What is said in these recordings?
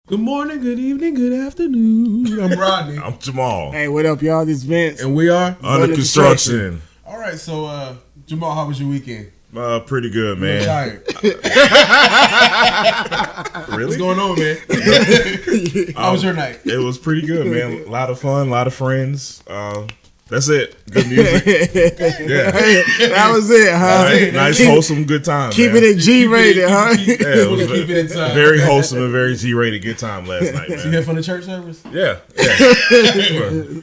Good morning, good evening, good afternoon. I'm Rodney. I'm Jamal. Hey, what up, y'all? This is Vince. And we are Under construction. All right, so Jamal, how was your weekend? Pretty good, man. I'm tired. Really? What's going on, man? How was your night? It was pretty good, man. A lot of fun, a lot of friends. That's it. Good music. Yeah. That was it, huh? Nice wholesome, good time. Keep man. it in G-rated, huh? Yeah, it was Keep it inside. very wholesome and very G-rated. Good time last night, You man. had fun at church service? Yeah.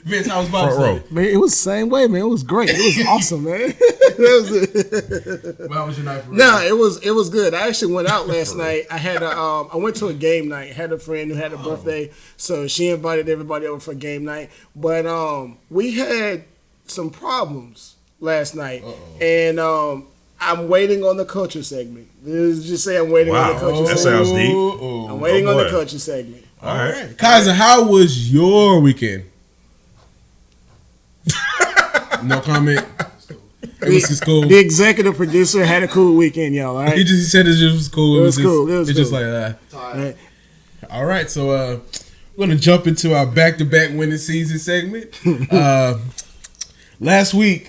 Vince, how was Bible Front row. study? Man, it was the same way, man. It was great. It was awesome, man. Well, how was your night for real? No, it was good. I actually went out last night. I went to a game night. Had a friend who had a birthday, so she invited everybody over for game night. But we had some problems last night, and I'm waiting on the culture segment. Just say I'm waiting on the culture That segment. sounds deep. I'm waiting on the boy. culture segment. All right. Kaiser, how was your weekend? No comment. It was just cool. The executive producer had a cool weekend, y'all. All right. He said it just was cool. It was cool. It was just cool. like that. All right. All right, so we're gonna jump into our back-to-back winning season segment. Last week,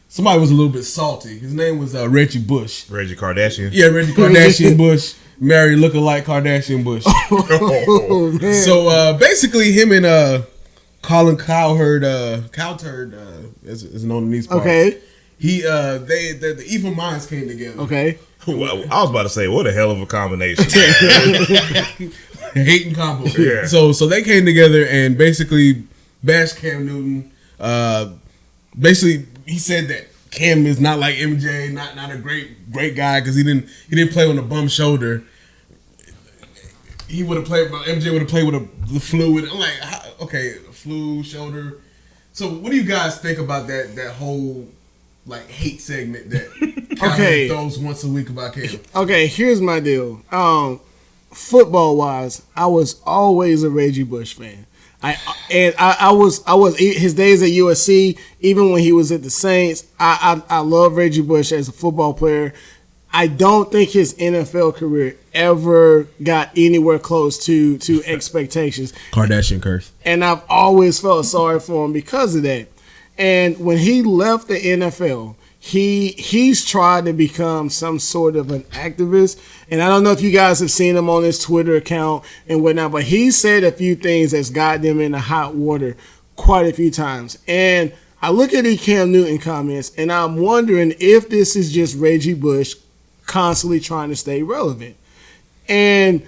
somebody was a little bit salty. His name was Reggie Bush. Reggie Kardashian. Yeah, Reggie Kardashian Bush, married lookalike Kardashian Bush. Oh, man. So basically, him and Colin Cowherd, is known in these parts. Okay. The evil minds came together. Okay. Well, I was about to say, what a hell of a combination. Hating combo. Yeah. So they came together and basically bashed Cam Newton. Basically, he said that Cam is not like MJ, not a great guy because he didn't play on a bum shoulder. He would have played. MJ would have played with the flu. I'm like, okay, flu shoulder. So what do you guys think about that whole like hate segment that Okay. throws once a week about Cam? Okay, here's my deal. Football wise, I was always a Reggie Bush fan. I was his days at USC, even when he was at the Saints. I love Reggie Bush as a football player. I don't think his NFL career ever got anywhere close to expectations. Kardashian curse. And I've always felt sorry for him because of that. And when he left the NFL, he's tried to become some sort of an activist. And I don't know if you guys have seen him on his Twitter account and whatnot, but he said a few things that's got them in the hot water quite a few times. And I look at the Cam Newton comments, and I'm wondering if this is just Reggie Bush constantly trying to stay relevant. And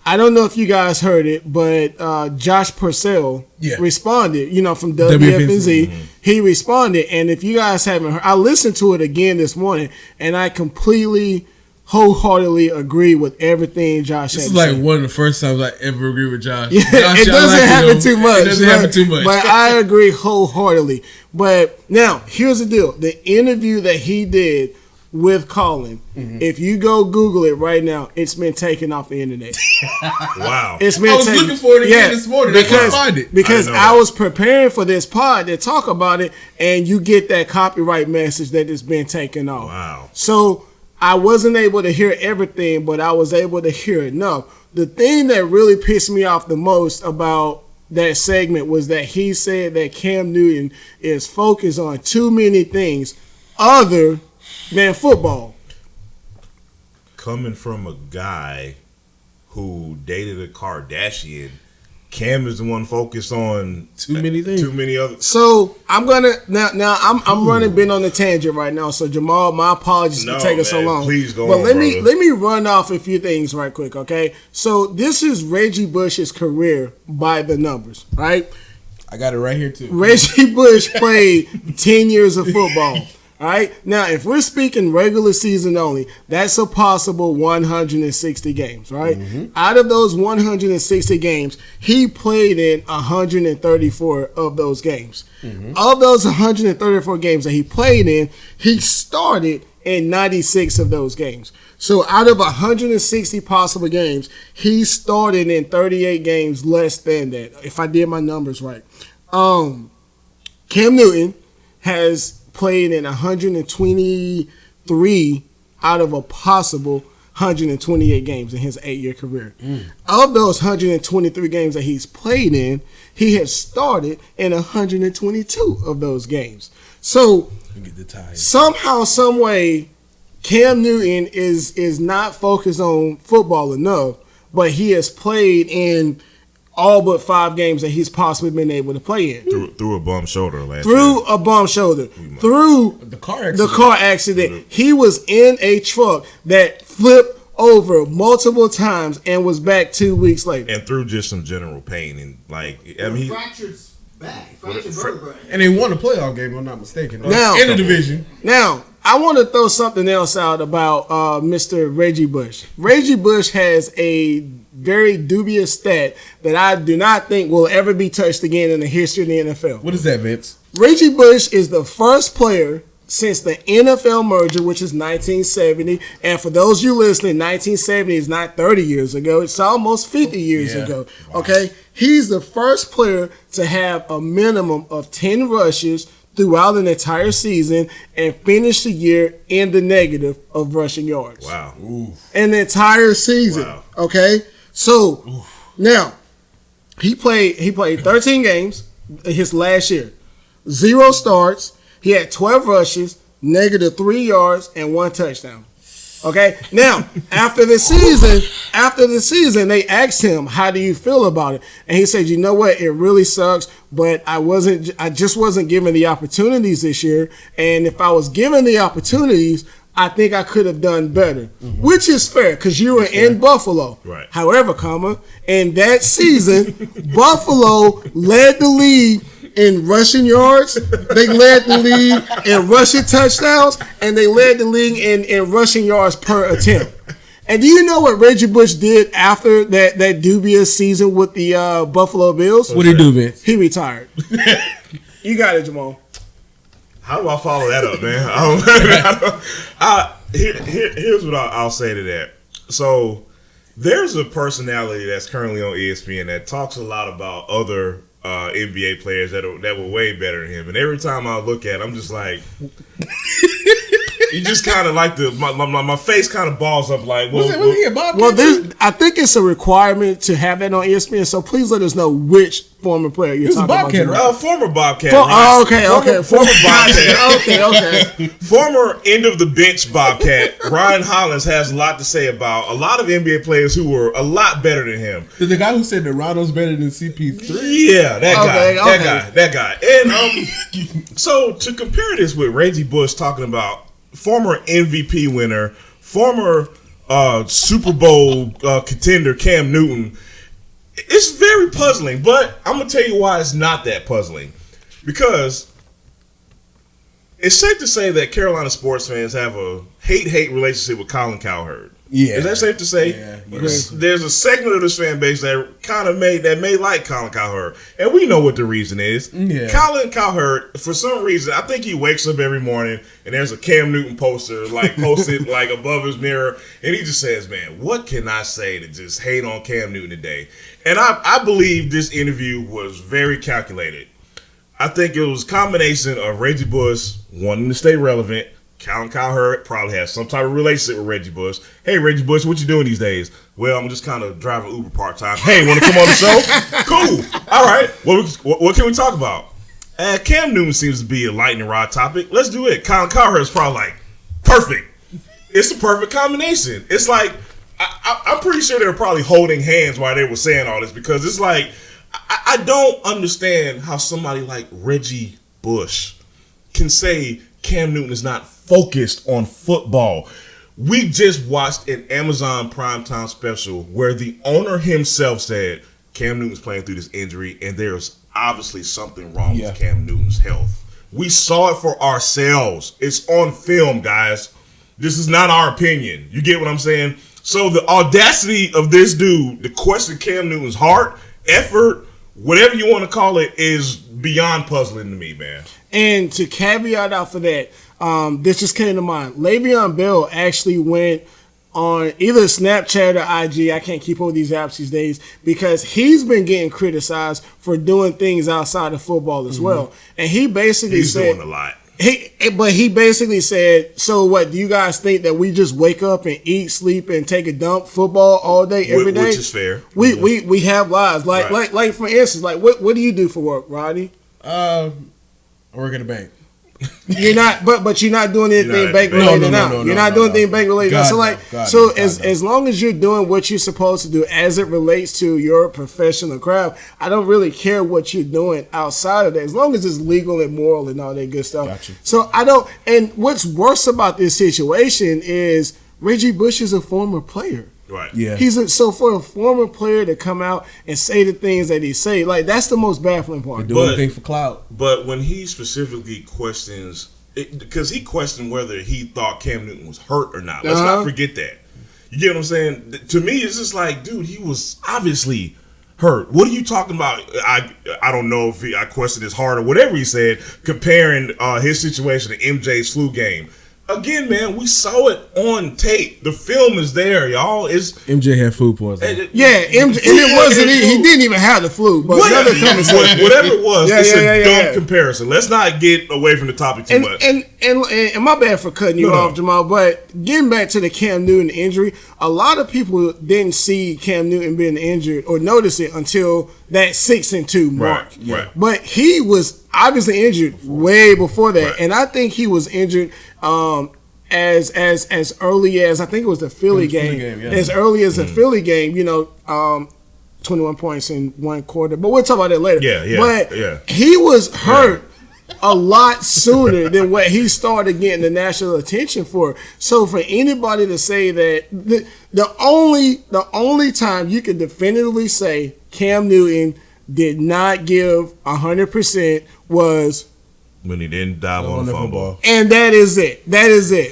I don't know if you guys heard it, but Josh Purcell responded, from WFNZ. Mm-hmm. He responded, and if you guys haven't heard, I listened to it again this morning, and I completely, wholeheartedly agree with everything Josh This had is like to say. one of the first times I ever agree with Josh. Yeah, it doesn't happen too much. It doesn't happen too much. But I agree wholeheartedly. But now, here's the deal. The interview that he did with Colin, if you go Google it right now, it's been taken off the internet. Wow. It's been I was looking for it again this morning. I couldn't find it. Because I was preparing for this pod to talk about it, and you get that copyright message that it's been taken off. Wow. So I wasn't able to hear everything, but I was able to hear enough. The thing that really pissed me off the most about that segment was that he said that Cam Newton is focused on too many things other than football. Coming from a guy who dated a Kardashian, Cam is the one focused on Too many things. Too many other. So I'm gonna now I'm running been on a tangent right now. So Jamal, my apologies for taking so long. Please go but on, let me run off a few things right quick, okay? So this is Reggie Bush's career by the numbers, right? I got it right here too. Reggie Bush played 10 years of football. All right. Now, if we're speaking regular season only, that's a possible 160 games, right? Mm-hmm. Out of those 160 games, he played in 134 of those games. Mm-hmm. Of those 134 games that he played in, he started in 96 of those games. So out of 160 possible games, he started in 38 games less than that, if I did my numbers right. Cam Newton has played in 123 out of a possible 128 games in his 8-year career. Of those 123 games that he's played in, he has started in 122 of those games. So somehow, some way, Cam Newton is not focused on football enough, but he has played in all but 5 games that he's possibly been able to play in. Through a bum shoulder last year. Through a bum shoulder. Through the car accident. He was in a truck that flipped over multiple times and was back 2 weeks later. And through just some general pain. And he fractured back. Fractured vertebrae. And they won a playoff game, if I'm not mistaken. Now, in the division. Now, I want to throw something else out about Mr. Reggie Bush. Reggie Bush has a very dubious stat that I do not think will ever be touched again in the history of the NFL. What is that, Vince? Reggie Bush is the first player since the NFL merger, which is 1970. And for those of you listening, 1970 is not 30 years ago. It's almost 50 years ago. Wow. Okay? He's the first player to have a minimum of 10 rushes throughout an entire season and finish the year in the negative of rushing yards. Wow. Oof. An entire season. Wow. Okay? So, now, he played 13 games his last year. 0 starts. He had 12 rushes, -3 yards, and 1 touchdown. Okay? Now, after the season, they asked him, how do you feel about it? And he said, you know what? It really sucks, but I just wasn't given the opportunities this year. And if I was given the opportunities, I think I could have done better, which is fair because you were in Buffalo. Right. However, in that season, Buffalo led the league in rushing yards, they led the league in rushing touchdowns, and they led the league in rushing yards per attempt. And do you know what Reggie Bush did after that dubious season with the Buffalo Bills? What did he do, Vince? He retired. You got it, Jamal. How do I follow that up, man? Here's what I'll say to that. So there's a personality that's currently on ESPN that talks a lot about other NBA players that were way better than him, and every time I look at him, I'm just like, you just kind of like my face kind of balls up like, well, I think it's a requirement to have that on ESPN. So please let us know which former player you're talking about. Former Bobcat. Okay. Former Bobcat. Okay. Former end of the bench Bobcat. Ryan Hollins has a lot to say about a lot of NBA players who were a lot better than him. The guy who said that Rondo's better than CP3. Yeah, that guy. And so to compare this with Reggie Bush talking about former MVP winner, former Super Bowl contender Cam Newton, it's very puzzling, but I'm going to tell you why it's not that puzzling. Because it's safe to say that Carolina sports fans have a hate-hate relationship with Colin Cowherd. Yeah. Is that safe to say? Yeah. There's a segment of this fan base that may like Colin Cowherd. And we know what the reason is. Yeah. Colin Cowherd, for some reason, I think he wakes up every morning and there's a Cam Newton poster posted above his mirror. And he just says, man, what can I say to just hate on Cam Newton today? And I believe this interview was very calculated. I think it was a combination of Reggie Bush wanting to stay relevant. Colin Cowherd probably has some type of relationship with Reggie Bush. Hey, Reggie Bush, what you doing these days? Well, I'm just kind of driving Uber part-time. Hey, want to come on the show? Cool. All right. What can we talk about? Cam Newton seems to be a lightning rod topic. Let's do it. Colin Cowherd is probably like, perfect. It's a perfect combination. It's like, I'm pretty sure they were probably holding hands while they were saying all this because it's like, I don't understand how somebody like Reggie Bush can say Cam Newton is not focused on football. We just watched an Amazon primetime special where the owner himself said Cam Newton's playing through this injury and there's obviously something wrong with Cam Newton's health. We saw it for ourselves. It's on film, guys. This is not our opinion. You get what I'm saying? So the audacity of this dude to question Cam Newton's heart, effort, whatever you want to call it, is beyond puzzling to me, man. And to caveat out for that, this just came to mind. Le'Veon Bell actually went on either Snapchat or IG. I can't keep up with these apps these days because he's been getting criticized for doing things outside of football as well. And he basically he's doing a lot. He basically said, so what, do you guys think that we just wake up and eat, sleep, and take a dump football all day, every day? Which is fair. We have lives. Like for instance, like what do you do for work, Rodney? I work at a bank. You're not, but you're not doing anything bank related now. You're not doing anything bank related now. So as long as you're doing what you're supposed to do as it relates to your professional craft, I don't really care what you're doing outside of that, as long as it's legal and moral and all that good stuff. Gotcha. So I don't. And what's worse about this situation is Reggie Bush is a former player. Right. Yeah. So for a former player to come out and say the things that he say, like, that's the most baffling part. Do anything for clout. But when he specifically questions, because he questioned whether he thought Cam Newton was hurt or not. Let's not forget that. You get what I'm saying? To me, it's just like, dude, he was obviously hurt. What are you talking about? I don't know if I questioned his heart or whatever he said, comparing his situation to MJ's flu game. Again, man, we saw it on tape. The film is there, y'all. MJ had food poisoning. Yeah, MJ, and it wasn't. He didn't even have the flu. But whatever it was, it's a dumb comparison. Let's not get away from the topic too much. And my bad for cutting you off, Jamal. But getting back to the Cam Newton injury, a lot of people didn't see Cam Newton being injured or notice it until that 6-2 mark. Right. But he was obviously injured way before that, and I think he was injured as early as, I think it was the Philly game. As early as the Philly game, 21 points in one quarter. But we'll talk about that later. But he was hurt a lot sooner than what he started getting the national attention for. So for anybody to say that, the only time you can definitively say Cam Newton did not give 100% was when he didn't dive on the fumble. And that is it.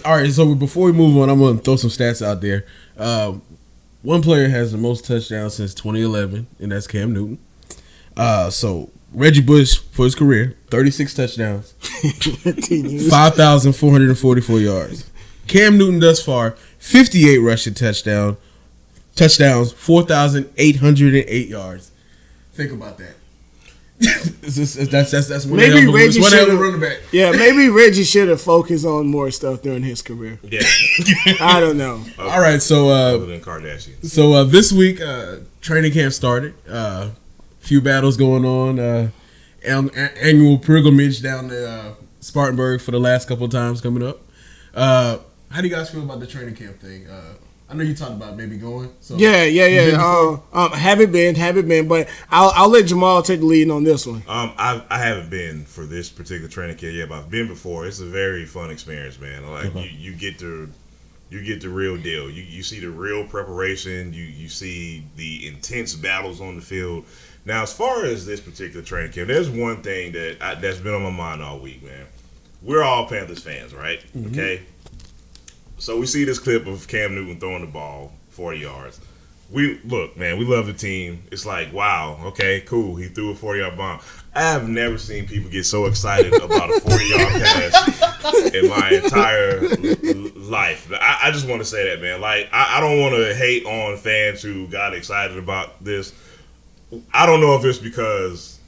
All right, so before we move on, I'm going to throw some stats out there. One player has the most touchdowns since 2011, and that's Cam Newton. So Reggie Bush, for his career, 36 touchdowns, 5,444 yards. Cam Newton thus far, 58 rushing touchdowns, 4,808 yards. Think about that. That's one maybe Reggie running back. Yeah, maybe Reggie should have focused on more stuff during his career. Yeah, I don't know. All right, so other than Kardashian. So this week, training camp started. Few battles going on. Annual pilgrimage down to Spartanburg for the last couple of times coming up. How do you guys feel about the training camp thing? I know you talked about maybe going. So Yeah. Haven't been, but I'll let Jamal take the lead on this one. I haven't been for this particular training camp yet, but I've been before. It's a very fun experience, man. Like you get the real deal. You see the real preparation. You see the intense battles on the field. Now, as far as this particular training camp, there's one thing that's been on my mind all week, man. We're all Panthers fans, right? Mm-hmm. Okay. So we see this clip of Cam Newton throwing the ball 40 yards. We love the team. It's like, wow, okay, cool. He threw a 40-yard bomb. I have never seen people get so excited about a 40-yard pass in my entire life. I just want to say that, man. Like, I don't want to hate on fans who got excited about this. I don't know if it's because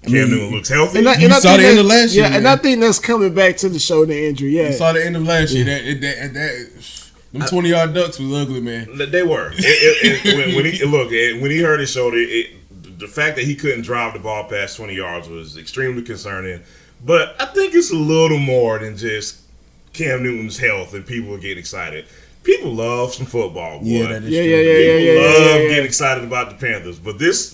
Cam Newton looks healthy. You saw the end of last year. Yeah, and I think that's coming back to the shoulder injury. Yeah, you saw the end of last year. Them 20-yard ducks was ugly, man. They were. When he hurt his shoulder, the fact that he couldn't drive the ball past 20 yards was extremely concerning. But I think it's a little more than just Cam Newton's health and people getting excited. People love some football, boy. Yeah, that is true. People love getting excited about the Panthers. But this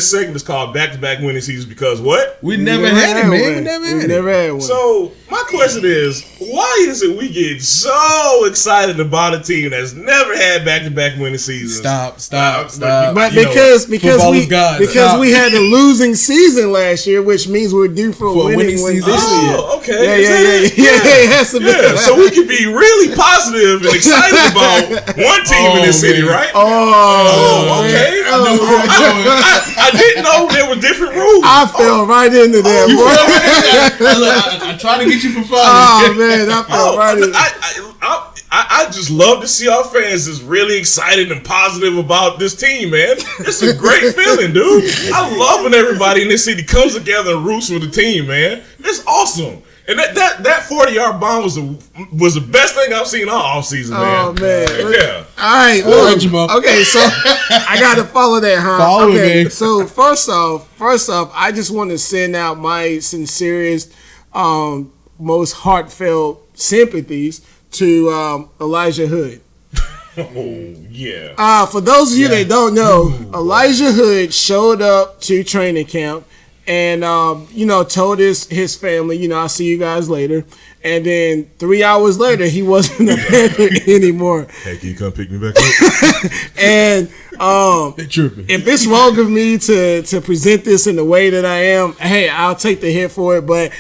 segment is called back-to-back winning seasons because what? We never had it, man. We never had one. So my question is, why is it we get so excited about a team that's never had back-to-back winning seasons? Stop. But because we had a losing season last year, which means we're due for a winning season this year. Oh, okay. Yeah. It has to be. Yeah, so we can be really positive and excited about one team in this city, right? Okay. I didn't know there were different rules. I fell right into that, boy. I tried to get you for fun. Oh man, I fell right into I just love to see our fans just really excited and positive about this team, man. It's a great feeling, dude. I love when everybody in this city comes together and roots for the team, man. It's awesome. And that 40-yard bomb was the best thing I've seen all season, man. Oh man! Yeah. All right, look. Okay, so I got to follow that, huh? Follow it, okay, man. so first off, I just want to send out my sincerest, most heartfelt sympathies to Elijah Hood. Oh yeah. For those of you that don't know, Elijah Hood showed up to training camp and told his family, I'll see you guys later. And then 3 hours later, he wasn't a Panther anymore. Hey, can you come pick me back up? And They tripping. if it's wrong of me to present this in the way that I am, hey, I'll take the hit for it. But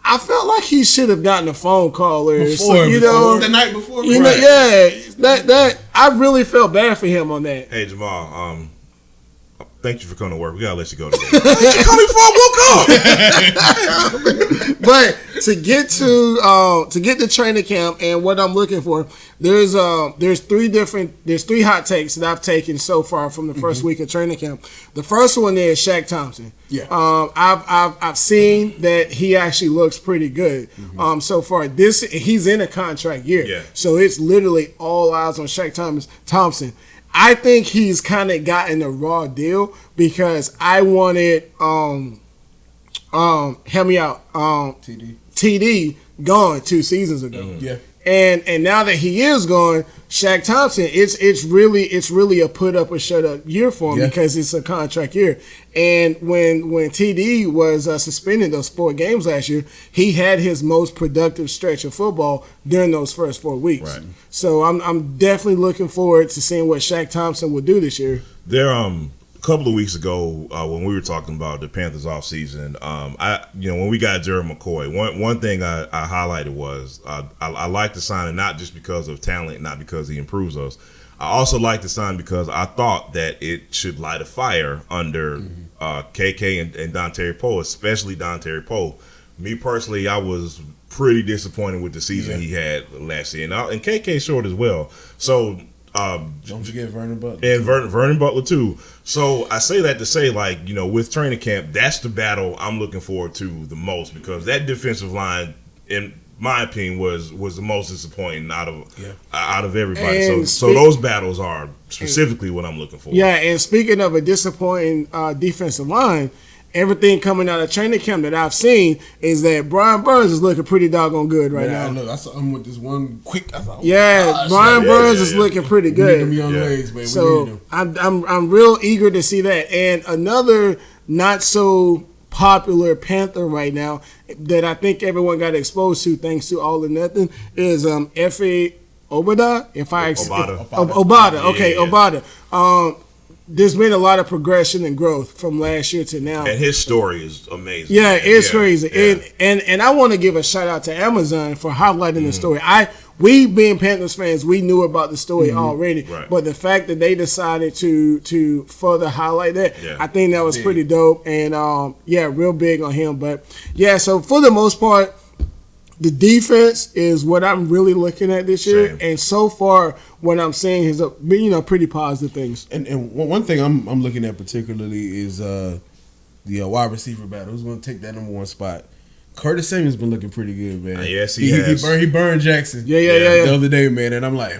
I felt like he should have gotten a phone call or Before the night before. That I really felt bad for him on that. Hey Jamal, thank you for coming to work. We gotta let you go today. You called me before I woke up. But to get to training camp and what I'm looking for, there's three hot takes that I've taken so far from the first week of training camp. The first one is Shaq Thompson. Yeah. I've seen that he actually looks pretty good. So far he's in a contract year. Yeah. So it's literally all eyes on Shaq Thompson. I think he's kind of gotten a raw deal because I wanted help me out. TD gone 2 seasons ago. Yeah. And now that he is gone, Shaq Thompson, it's really a put up or shut up year for him because it's a contract year. And when TD was suspended those 4 games last year, he had his most productive stretch of football during those first 4 weeks. Right. So I'm definitely looking forward to seeing what Shaq Thompson will do this year. There, a couple of weeks ago, when we were talking about the Panthers offseason, when we got Jerry McCoy, one thing I highlighted was I like the signing not just because of talent, not because he improves us. I also like the sign because I thought that it should light a fire under KK and Dontari Poe, especially Dontari Poe. Me personally, I was pretty disappointed with the season he had last year, and KK short as well. So. Don't forget Vernon Butler. And Vernon Butler, too. So I say that to say, with training camp, that's the battle I'm looking forward to the most because that defensive line, in my opinion, was the most disappointing out of everybody. So those battles are specifically what I'm looking for. Yeah, and speaking of a disappointing defensive line, everything coming out of training camp that I've seen is that Brian Burns is looking pretty doggone good right now. I know. I saw him with this one quick. Brian Burns is looking pretty good. We need them young legs, man. So I'm real eager to see that. And another not so popular Panther right now that I think everyone got exposed to thanks to All or Nothing is Efe Obada. Obada. Okay, Obada. There's been a lot of progression and growth from last year to now. And his story is amazing. Yeah, it's crazy. Yeah. And I want to give a shout out to Amazon for highlighting the story. We being Panthers fans, we knew about the story already. Right. But the fact that they decided to further highlight that, I think that was pretty dope. And real big on him. But so for the most part, the defense is what I'm really looking at this year. Same. And so far, what I'm seeing is pretty positive things. And one thing I'm looking at particularly is the wide receiver battle. Who's going to take that number 1 spot? Curtis Samuel's been looking pretty good, man. Yes, he has. He burned Jackson. Yeah. The other day, man, and I'm like,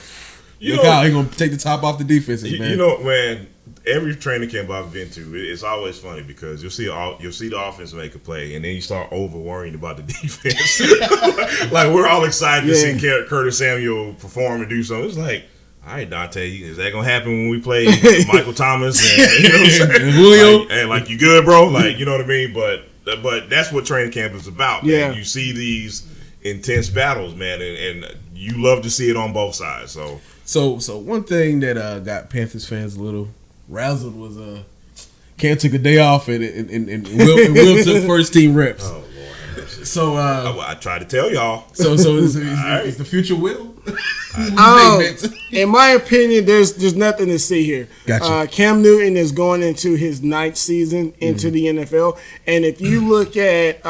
look how he's going to take the top off the defenses, man. Man, every training camp I've been to, it's always funny because you'll see the offense make a play, and then you start over worrying about the defense. Like we're all excited to see Curtis Samuel perform and do something. It's like, all right, Dante, is that gonna happen when we play Michael Thomas and you know what I'm saying? Julio? Like you good, bro? Like you know what I mean? But that's what training camp is about. Yeah, man. You see these intense battles, man, and you love to see it on both sides. So one thing that got Panthers fans a little razzled was Cam took a day off and Will took first team reps. Oh Lord. So I tried to tell y'all. So is the future Will? In my opinion, there's nothing to see here. Gotcha. Cam Newton is going into his 9th season into the NFL, and if you look at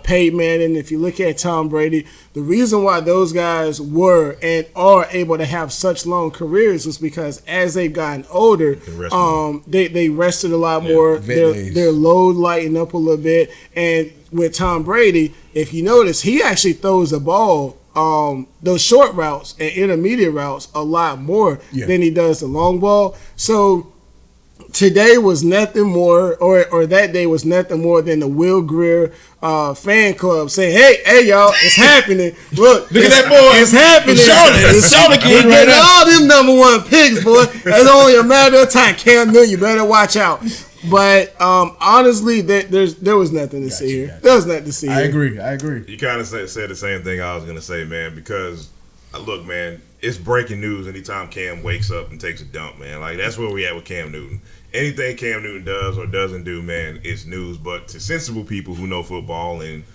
Peyton Manning, if you look at Tom Brady, the reason why those guys were and are able to have such long careers was because as they've gotten older, they rested a lot more. Their load lightened up a little bit, and with Tom Brady, if you notice, he actually throws the ball. Those short routes and intermediate routes a lot more than he does the long ball. So today was nothing more, or that day was nothing more than the Will Grier fan club saying, "Hey, y'all, it's happening! Look at that boy! It's happening! It's Charlotte getting right all them #1 picks, boy. It's only a matter of time. Cam Newton, you better watch out." But honestly, there was nothing to see here. There was nothing to see. I agree. You kind of said the same thing I was gonna say, man. Because look, man, it's breaking news anytime Cam wakes up and takes a dump, man. Like that's where we at with Cam Newton. Anything Cam Newton does or doesn't do, man, it's news. But to sensible people who know football, and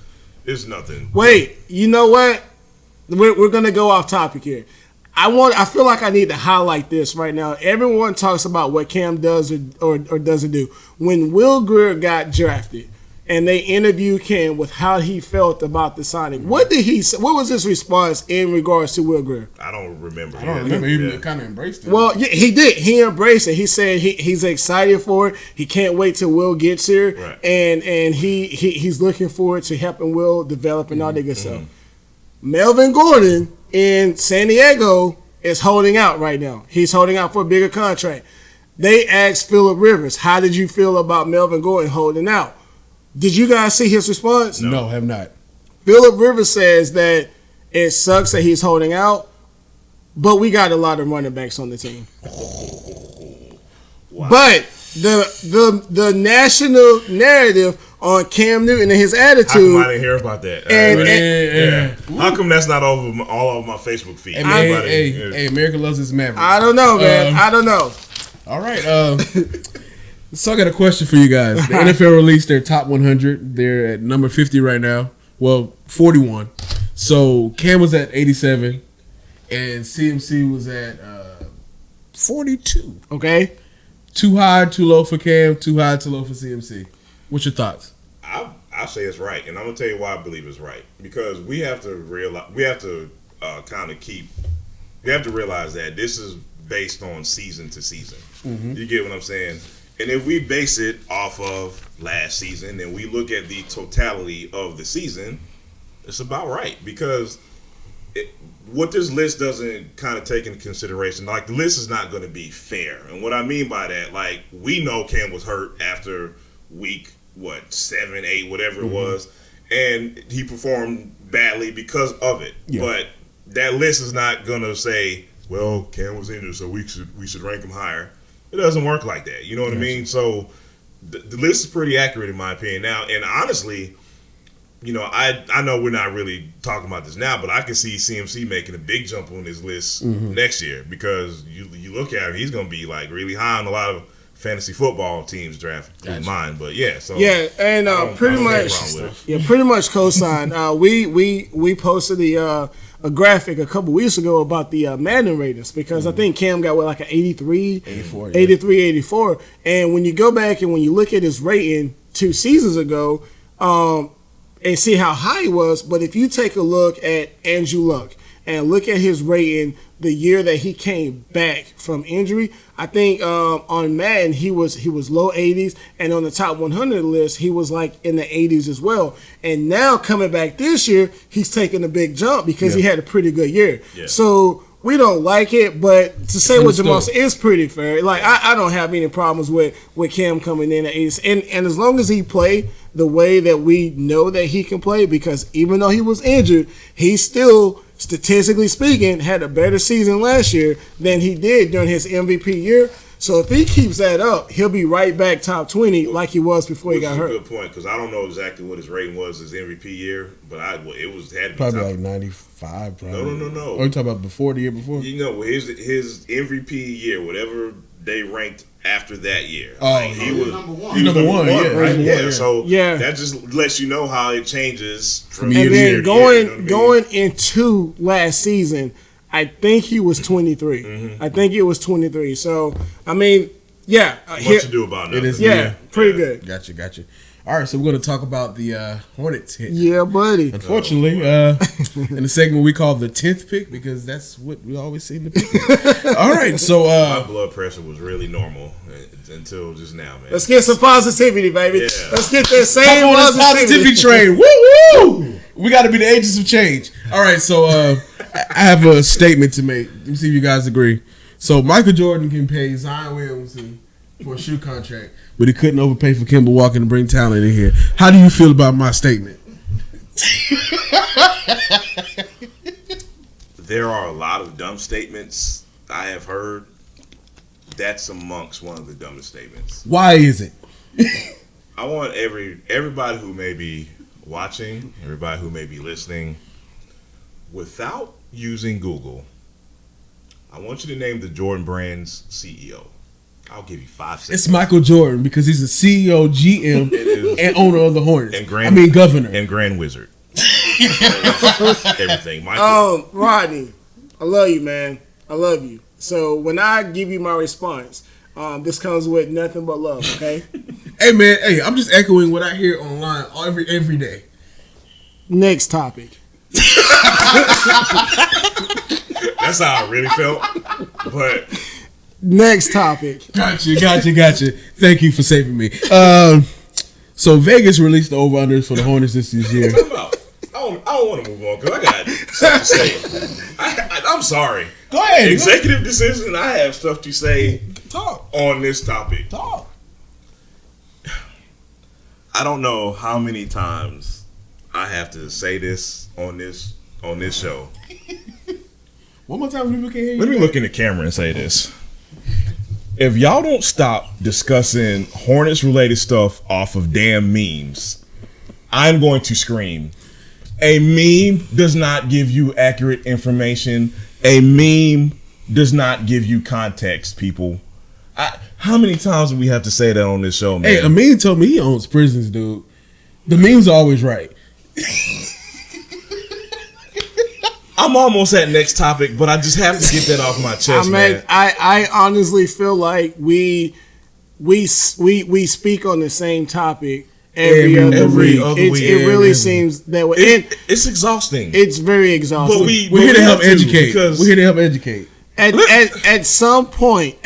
it's nothing. Wait, you know what? We're gonna go off topic here. I feel like I need to highlight this right now. Everyone talks about what Cam does or doesn't do. When Will Grier got drafted and they interviewed Cam with how he felt about the signing, what did he say? What was his response in regards to Will Grier? I don't remember. He kind of embraced it. Well, yeah, he did. He embraced it. He said he's excited for it. He can't wait till Will gets here, right. and he's looking forward to helping Will develop and all that good stuff. Melvin Gordon in San Diego is holding out right now. He's holding out for a bigger contract. They asked Phillip Rivers, how did you feel about Melvin Gordon holding out? Did you guys see his response? No, have not. Phillip Rivers says that it sucks that he's holding out, but we got a lot of running backs on the team. Wow. But the national narrative on Cam Newton and his attitude. How come I didn't hear about that? How come that's not all over my Facebook feed? Hey, America loves its Mavericks. I don't know, man. I don't know. All right. So I got a question for you guys. The NFL released their top 100. They're at number 50 right now. Well, 41. So Cam was at 87, and CMC was at 42. Okay. Too high, too low for Cam. Too high, too low for CMC. What's your thoughts? I say it's right, and I'm gonna tell you why I believe it's right. Because we have to realize, we have to realize that this is based on season to season. Mm-hmm. You get what I'm saying? And if we base it off of last season and we look at the totality of the season, it's about right. Because what this list doesn't kind of take into consideration, like the list is not going to be fair. And what I mean by that, like we know Cam was hurt after week 7, 8, whatever it was, and he performed badly because of it. Yeah. But that list is not going to say, well, Cam was injured, so we should rank him higher. It doesn't work like that. You know what I mean? So the list is pretty accurate in my opinion now. And honestly, you know, I know we're not really talking about this now, but I can see CMC making a big jump on this list next year because you look at him, he's going to be like really high on a lot of fantasy football teams draft in mine. But pretty much co-sign. We posted a graphic a couple weeks ago about the Madden ratings because I think Cam got like an 83, 84. And when you go back and when you look at his rating 2 seasons ago, and see how high he was, but if you take a look at Andrew Luck and look at his rating the year that he came back from injury, I think on Madden he was low 80s, and on the top 100 list he was like in the 80s as well. And now coming back this year, he's taking a big jump because he had a pretty good year. Yeah. So we don't like it, but to say what Jamal said is pretty fair. Like I don't have any problems with Cam coming in at 80s, and as long as he play the way that we know that he can play, because even though he was injured, he still, statistically speaking, had a better season last year than he did during his MVP year. So if he keeps that up, he'll be right back top 20 like he was before he got hurt. Good point, because I don't know exactly what his rating was his MVP year, but had to be probably top. like 95. Probably. No. Or you talking about before the year before? You know, his MVP year, whatever they ranked after that year. Oh, like, he was number one. He was number one, right? Yeah. So that just lets you know how it changes from year to year. Going into last season, I think he was 23. Mm-hmm. I think it was 23. So, I mean, yeah. What to do about it? Yeah, pretty good. Gotcha. All right, so we're going to talk about the Hornets hit. Yeah, buddy. Unfortunately, in the segment we call the 10th pick because that's what we always seem to pick. All right, so my blood pressure was really normal until just now, man. Let's get some positivity, baby. Yeah. Let's get that same come on this positivity train. Woo! We got to be the agents of change. All right, so I have a statement to make. Let me see if you guys agree. So Michael Jordan can pay Zion Williamson for a shoe contract, but he couldn't overpay for Kemba Walker to bring talent in here. How do you feel about my statement? There are a lot of dumb statements I have heard. That's amongst one of the dumbest statements. Why is it? I want everybody who may be watching, everybody who may be listening, without using Google, I want you to name the Jordan Brand's CEO. I'll give you 5 seconds. It's Michael Jordan because he's the CEO, GM, and owner of the Hornets. And governor. And Grand Wizard. Everything. Michael. Rodney, I love you, man. I love you. So when I give you my response, this comes with nothing but love, okay? Hey, man. Hey, I'm just echoing what I hear online every day. Next topic. That's how I really felt. But next topic. Gotcha. Thank you for saving me. So Vegas released the over-unders for the Hornets this year. I don't want to move on because I got stuff to say. I'm sorry. Go ahead. Executive decision. I have stuff to say. Talk on this topic. Talk. I don't know how many times I have to say this on this show. One more time, people can hear you. Let me look in the camera and say this. If y'all don't stop discussing Hornets related stuff off of damn memes, I'm going to scream. A meme does not give you accurate information. A meme does not give you context, people. How many times do we have to say that on this show, man? Hey, Amin told me he owns prisons, dude. The memes are always right. I'm almost at next topic, but I just have to get that off my chest, man. I honestly feel like we speak on the same topic every other week. It really seems that way. It's exhausting. It's very exhausting. But we're here to help educate. We're here to help educate. At some point,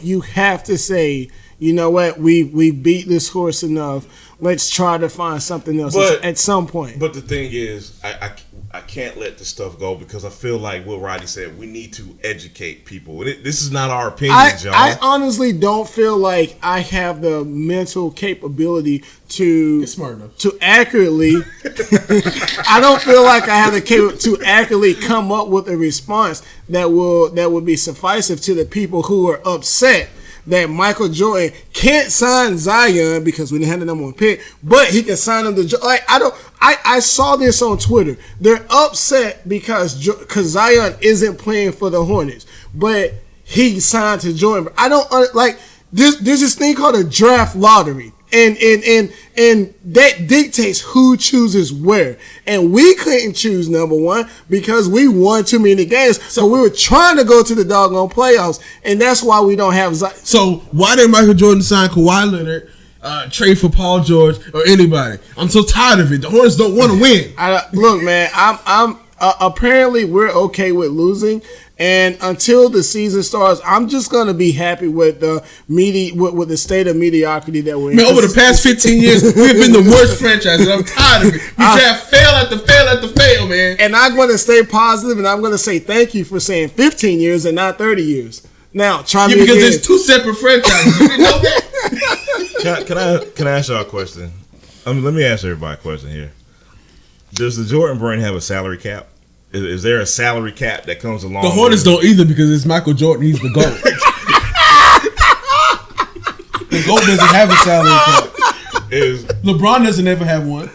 you have to say, you know what, we beat this horse enough. Let's try to find something else. At some point. But the thing is, I can't let this stuff go because I feel like what Rodney said, we need to educate people. This is not our opinions, y'all. I honestly don't feel like I have the mental capability to accurately. I don't feel like I have the capability to accurately come up with a response that would be sufficient to the people who are upset that Michael Jordan can't sign Zion because we didn't have the number 1 pick, but he can sign him to I saw this on Twitter. They're upset because Zion isn't playing for the Hornets, but he signed to Jordan. I don't like there's this thing called a draft lottery. And that dictates who chooses where. And we couldn't choose number 1 because we won too many games. So we were trying to go to the doggone playoffs, and that's why we don't have Zion. So why didn't Michael Jordan sign Kawhi Leonard, trade for Paul George or anybody? I'm so tired of it. The Hornets don't want to win. Look, man, I'm apparently we're okay with losing. And until the season starts, I'm just gonna be happy with the with the state of mediocrity that we're in. Man, over the past 15 years, we've been the worst franchise, and I'm tired of it. We have fail after fail, man. And I'm gonna stay positive, and I'm gonna say thank you for saying 15 years and not 30 years. Now, try me again. Because there's 2 separate franchises. You didn't know that? Can I ask y'all a question? Let me ask everybody a question here. Does the Jordan brand have a salary cap? Is there a salary cap that comes along? The Hornets don't either because it's Michael Jordan. He's the GOAT. The GOAT doesn't have a salary cap. LeBron doesn't ever have one.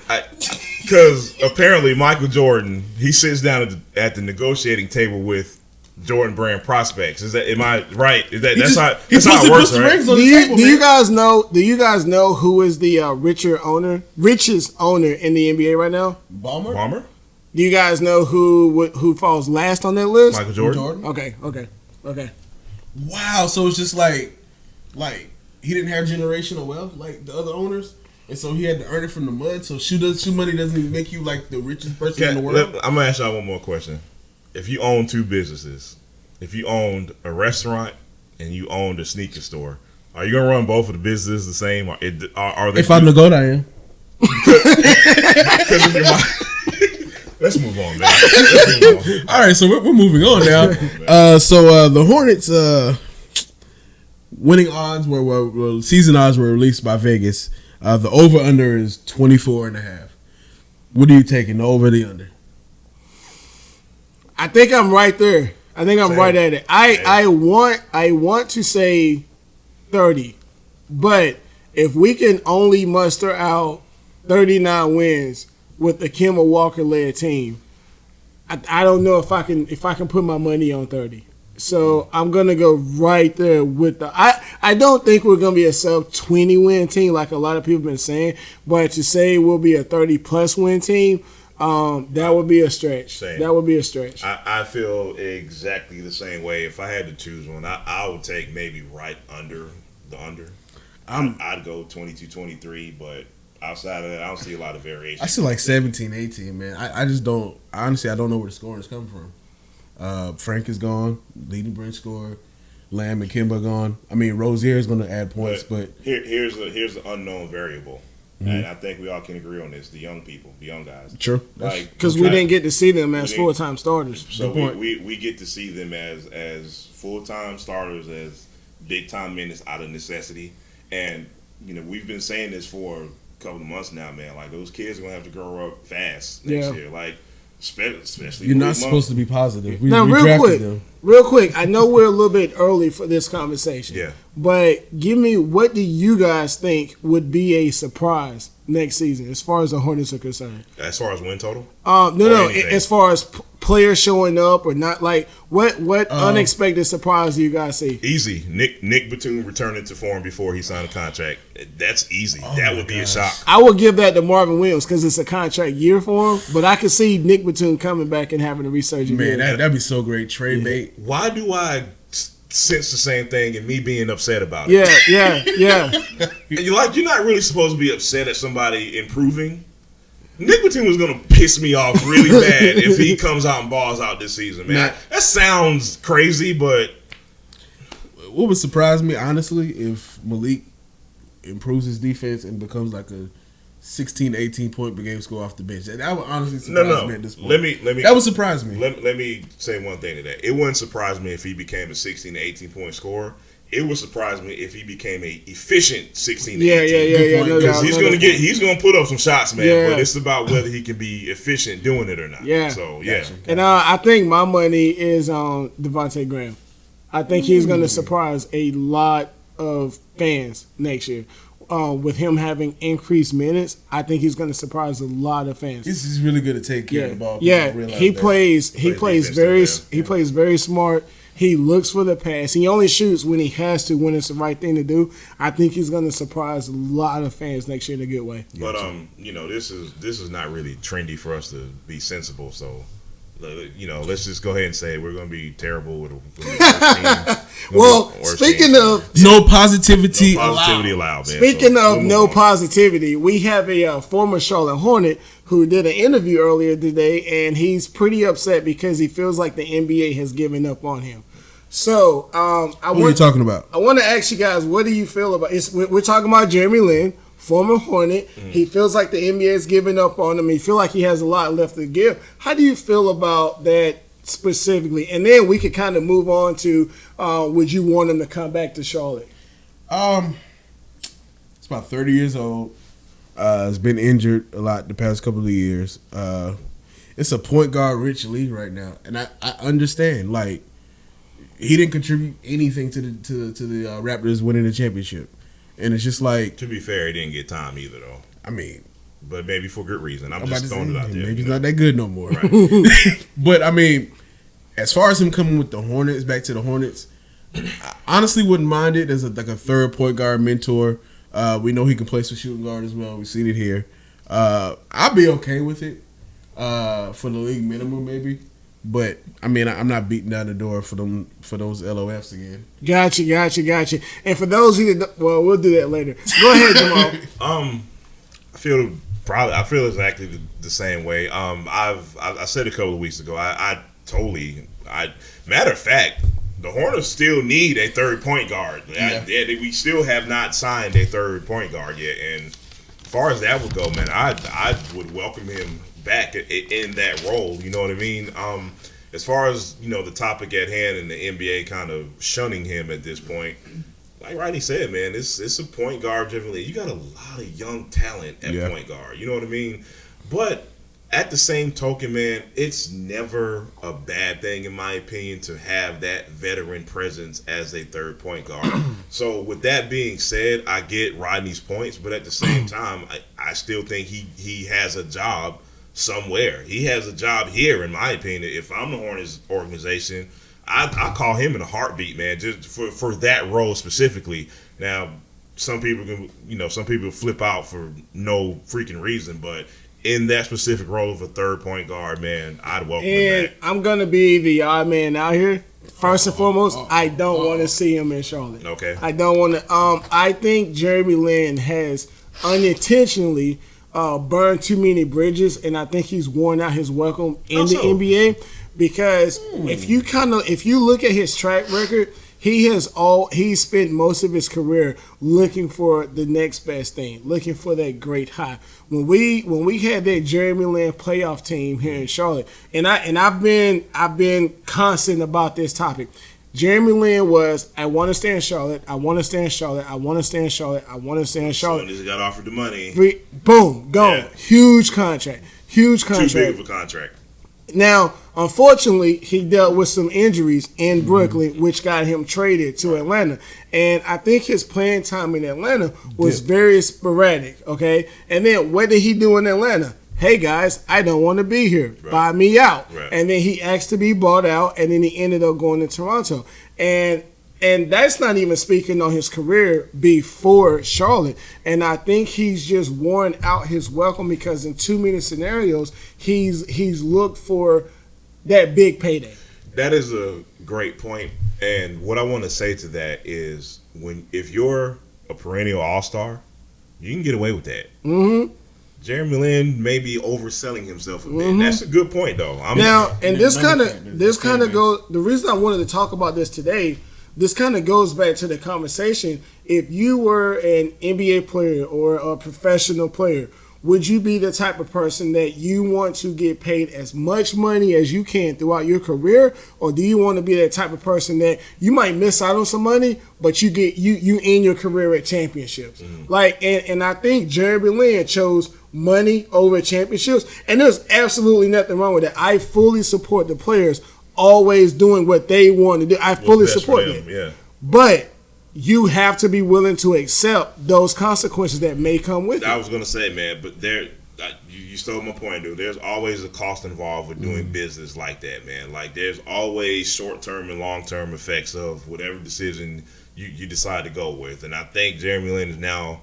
Because apparently Michael Jordan, he sits down at the negotiating table with Jordan Brand prospects. Am I right? That's how it works, right? Do you guys know who is the richest owner in the NBA right now? Ballmer? Do you guys know who falls last on that list? Michael Jordan. Okay. Wow, so it's just like he didn't have generational wealth like the other owners, and so he had to earn it from the mud. So shoe money doesn't even make you like the richest person in the world. I'm gonna ask y'all one more question. If you own two businesses, if you owned a restaurant and you owned a sneaker store, are you gonna run both of the businesses the same? Or are they? If I'm the GOAT, I am. Because if you're let's move on, man. All right, so we're moving on now. So the Hornets winning odds were season odds were released by Vegas. The over under is 24.5. What are you taking, the over or the under? I think I'm right there. I think I'm right at it. I want to say 30, but if we can only muster out 39 wins with the Kemba Walker led team, I don't know if I can put my money on 30. So I'm gonna go right there with the. I don't think we're gonna be a sub 20 win team like a lot of people have been saying, but to say we'll be a 30+ win team, that would be a stretch. Same. That would be a stretch. I feel exactly the same way. If I had to choose one, I would take maybe right under the under. I'd go 22-23, but outside of that, I don't see a lot of variation. I see like 17-18, man. I just don't. Honestly, I don't know where the scoring is coming from. Frank is gone, leading bench scorer. Lamb and Kemba gone. I mean, Rozier is going to add points, but here's the unknown variable, and I think we all can agree on this: the young people, the young guys. True, because we didn't get to see them as full-time starters. So we get to see them as full-time starters, as big-time minutes out of necessity, and we've been saying this for a couple of months now, man. Like, those kids are going to have to grow up fast next year. Like, especially you're not supposed to be positive. Now, real quick, I know we're a little bit early for this conversation. Yeah. But give me, what do you guys think would be a surprise next season as far as the Hornets are concerned? As far as win total? No. As far as players showing up or not, like what unexpected surprise do you guys see? Easy. Nick Batum returning to form before he signed a contract. That's easy. That would be a shock. I would give that to Marvin Williams because it's a contract year for him. But I could see Nick Batum coming back and having a resurgence. Man, that'd be so great. Trade bait. Why do I sense the same thing and me being upset about it? Yeah. You're not really supposed to be upset at somebody improving. Nick Batum was going to piss me off really bad if he comes out and balls out this season, man. That sounds crazy, but what would surprise me, honestly, if Malik improves his defense and becomes like a 16, 18 point per game score off the bench. That would honestly surprise me at this point. Let me. That would surprise me. Let me say one thing to that. It wouldn't surprise me if he became a 16 to 18 point scorer. It would surprise me if he became a efficient 16 to 18. Yeah. Because he's gonna put up some shots, man. But it's about whether he can be efficient doing it or not. Yeah. So yeah. And I think my money is on Devontae Graham. I think he's gonna surprise a lot of fans next year. With him having increased minutes, I think he's going to surprise a lot of fans. He's really good at taking care of the ball. Yeah, he plays very smart. He looks for the pass. He only shoots when he has to, when it's the right thing to do. I think he's going to surprise a lot of fans next year in a good way. But this is not really trendy for us to be sensible. So, let's just go ahead and say we're going to be terrible with a team. Well, speaking of no positivity allowed, man. Speaking of no positivity, we have a former Charlotte Hornet who did an interview earlier today, and he's pretty upset because he feels like the NBA has given up on him. So, what are you talking about? I want to ask you guys, what do you feel about it? We're talking about Jeremy Lin, former Hornet. He feels like the NBA is giving up on him. He feels like he has a lot left to give. How do you feel about that specifically? And then we could kind of move on to, would you want him to come back to Charlotte? It's about 30 years old. Has been injured a lot the past couple of years. It's a point guard rich league right now, and I understand. Like, he didn't contribute anything to the Raptors winning the championship, and it's just like, to be fair, he didn't get time either, though. I mean, but maybe for good reason. I'm just throwing it out there. Maybe he's not that good no more. Right. But I mean, as far as him coming with the Hornets, back to the Hornets, I honestly wouldn't mind it as like a third point guard mentor. We know he can play some shooting guard as well. We've seen it here. I'd be okay with it. for the league minimum, maybe. But I mean, I'm not beating down the door for those LOFs again. Gotcha. And for those who didn't, well, we'll do that later. Go ahead, Jamal. I feel exactly the same way. I said a couple of weeks ago. Matter of fact, the Hornets still need a third point guard. Yeah. We still have not signed a third point guard yet. And as far as that would go, man, I would welcome him back in that role. You know what I mean? As far as the topic at hand and the NBA kind of shunning him at this point, like Rodney said, man, it's a point guard driven league. You got a lot of young talent at point guard. You know what I mean? But at the same token, man, it's never a bad thing, in my opinion, to have that veteran presence as a third point guard. So with that being said, I get Rodney's points, but at the same time, I still think he has a job somewhere. He has a job here, in my opinion. If I'm the Hornets organization, I call him in a heartbeat, man, just for that role specifically. Now, some people flip out for no freaking reason, but in that specific role of a third point guard, man, I'd welcome him back. I'm gonna be the odd man out here. First and foremost, I don't want to see him in Charlotte. Okay. I don't want to. I think Jeremy Lin has unintentionally burned too many bridges, and I think he's worn out his welcome in the NBA. Because if you look at his track record, he's spent most of his career looking for the next best thing, looking for that great high. When we had that Jeremy Lin playoff team here in Charlotte, and I've been constant about this topic. Jeremy Lin was, I want to stay in Charlotte. I want to stay in Charlotte. I want to stay in Charlotte. I want to stay in Charlotte. As soon as he got offered the money, boom, gone. Yeah. Huge contract. Too big of a contract. Now, unfortunately, he dealt with some injuries in Brooklyn, which got him traded to Atlanta. And I think his playing time in Atlanta was very sporadic, okay? And then what did he do in Atlanta? Hey, guys, I don't want to be here. Right. Buy me out. Right. And then he asked to be bought out, and then he ended up going to Toronto. And that's not even speaking on his career before Charlotte. And I think he's just worn out his welcome because in too many scenarios, he's looked for that big payday. That is a great point. And what I want to say to that is if you're a perennial all-star, you can get away with that. Mm-hmm. Jeremy Lin may be overselling himself a bit. Mm-hmm. That's a good point, though. This kind of goes. The reason I wanted to talk about this today, this kind of goes back to the conversation. If you were an NBA player or a professional player, would you be the type of person that you want to get paid as much money as you can throughout your career, or do you want to be that type of person that you might miss out on some money, but you end your career at championships? Mm-hmm. And I think Jeremy Lin chose money over championships, and there's absolutely nothing wrong with that. I fully support the players always doing what they want to do. I fully support them. Yeah. But you have to be willing to accept those consequences that may come with it. I was going to say, man, but you stole my point, dude. There's always a cost involved with doing business like that, man. Like, there's always short-term and long-term effects of whatever decision you decide to go with. And I think Jeremy Lin is now,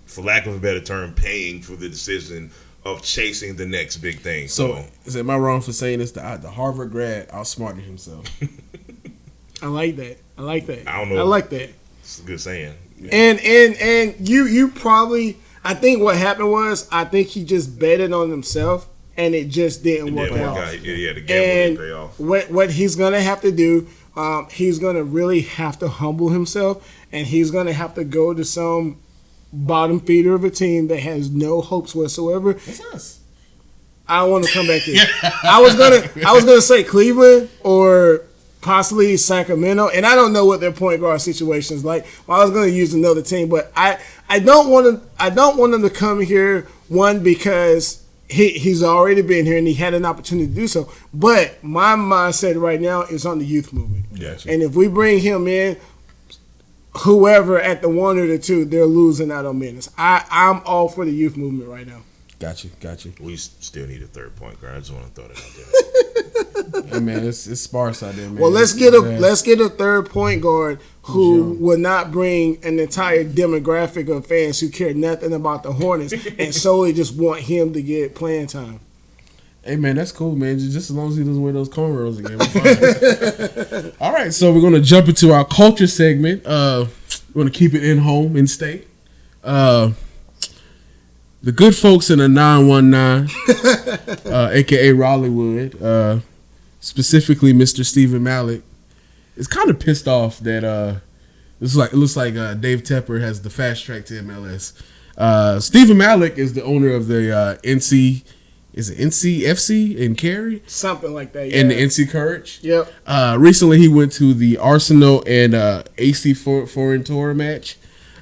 for lack of a better term, paying for the decision of chasing the next big thing. So am I wrong for saying this? The Harvard grad outsmarted himself. I like that. I don't know. I like that. It's a good saying. Yeah. And you probably, I think what happened was, I think he just betted on himself and it just didn't work out. Yeah, the gamble didn't pay off. What he's gonna have to do, he's gonna really have to humble himself, and he's gonna have to go to some bottom feeder of a team that has no hopes whatsoever. That's us. I don't want to come back here. I was gonna say Cleveland or possibly Sacramento, and I don't know what their point guard situation is like. Well, I was going to use another team, but I don't want him to come here, one, because he's already been here and he had an opportunity to do so. But my mindset right now is on the youth movement. Gotcha. And if we bring him in, whoever at the 1 or the 2, they're losing out on minutes. I'm all for the youth movement right now. Gotcha. We still need a third point guard. I just want to throw that out there. Hey man, it's sparse out there, man. Well, let's get a third point guard who will not bring an entire demographic of fans who care nothing about the Hornets and solely just want him to get playing time. Hey man, that's cool, man. Just as long as he doesn't wear those cornrows again, we're fine. All right, so we're gonna jump into our culture segment. We're gonna keep it in home, in state. The good folks in the 919, aka Rollywood, specifically Mr. Stephen Malik, is kind of pissed off that it looks like Dave Tepper has the fast track to MLS. Stephen Malik is the owner of the NCFC in Cary? Something like that, yeah. And the NC Courage? Yep. Recently he went to the Arsenal and AC Foreign Tour match.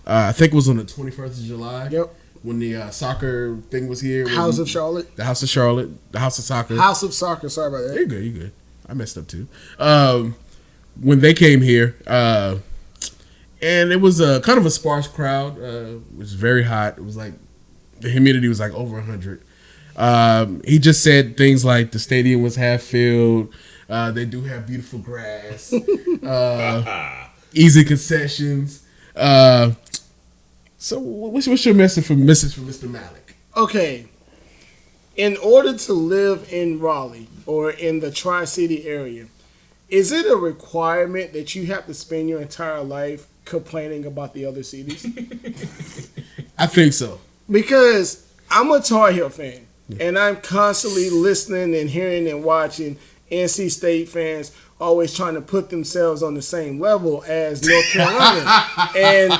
I think it was on the 21st of July. Yep. When the soccer thing was here. House of Charlotte. The House of Charlotte. The House of Soccer. House of Soccer, sorry about that. You're good. I messed up too. When they came here, and it was a kind of a sparse crowd. It was very hot. It was like, the humidity was like over 100. He just said things like the stadium was half filled. They do have beautiful grass. Easy concessions. So what's your message from Mr. Malik? Okay. In order to live in Raleigh or in the Tri-City area, is it a requirement that you have to spend your entire life complaining about the other cities? I think so. Because I'm a Tar Heel fan, and I'm constantly listening and hearing and watching NC State fans always trying to put themselves on the same level as North Carolina, and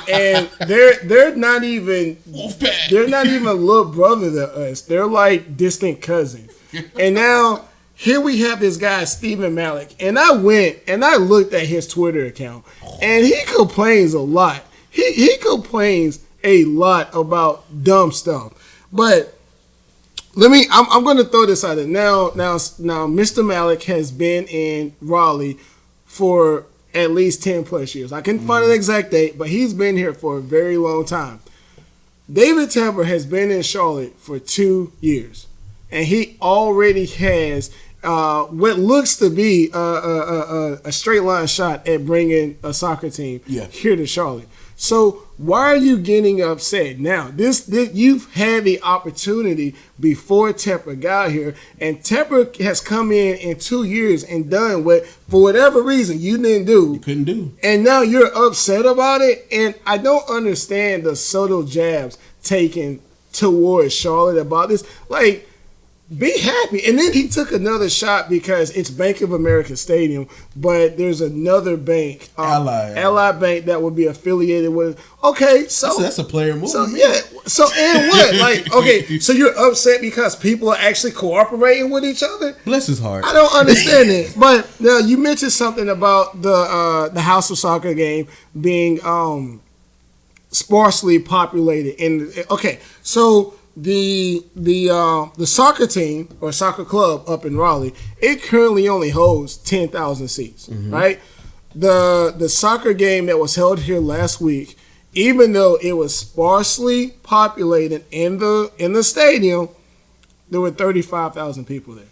they're not even little brother to us. They're like distant cousins. And now here we have this guy Stephen Malik, and I went and I looked at his Twitter account, and he complains a lot. He complains a lot about dumb stuff, but. I'm going to throw this out there. Now, Mr. Malik has been in Raleigh for at least 10 plus years. I can't find an exact date, but he's been here for a very long time. David Tepper has been in Charlotte for 2 years, and he already has what looks to be a straight line shot at bringing a soccer team here to Charlotte. So why are you getting upset now? This you've had the opportunity before Tepper got here, and Tepper has come in 2 years and done what, for whatever reason, you didn't do. You couldn't do. And now you're upset about it, and I don't understand the subtle jabs taken towards Charlotte about this. Like, be happy. And then he took another shot because it's Bank of America Stadium, but there's another bank, Ally Bank, that would be affiliated with. Okay, so that's a player move. So yeah. So and what? Like, okay, so you're upset because people are actually cooperating with each other? Bless his heart. I don't understand it. But now you mentioned something about the House of Soccer game being sparsely populated. And okay, so. The soccer team or soccer club up in Raleigh, it currently only holds 10,000 seats, right? The soccer game that was held here last week, even though it was sparsely populated in the stadium, there were 35,000 people there.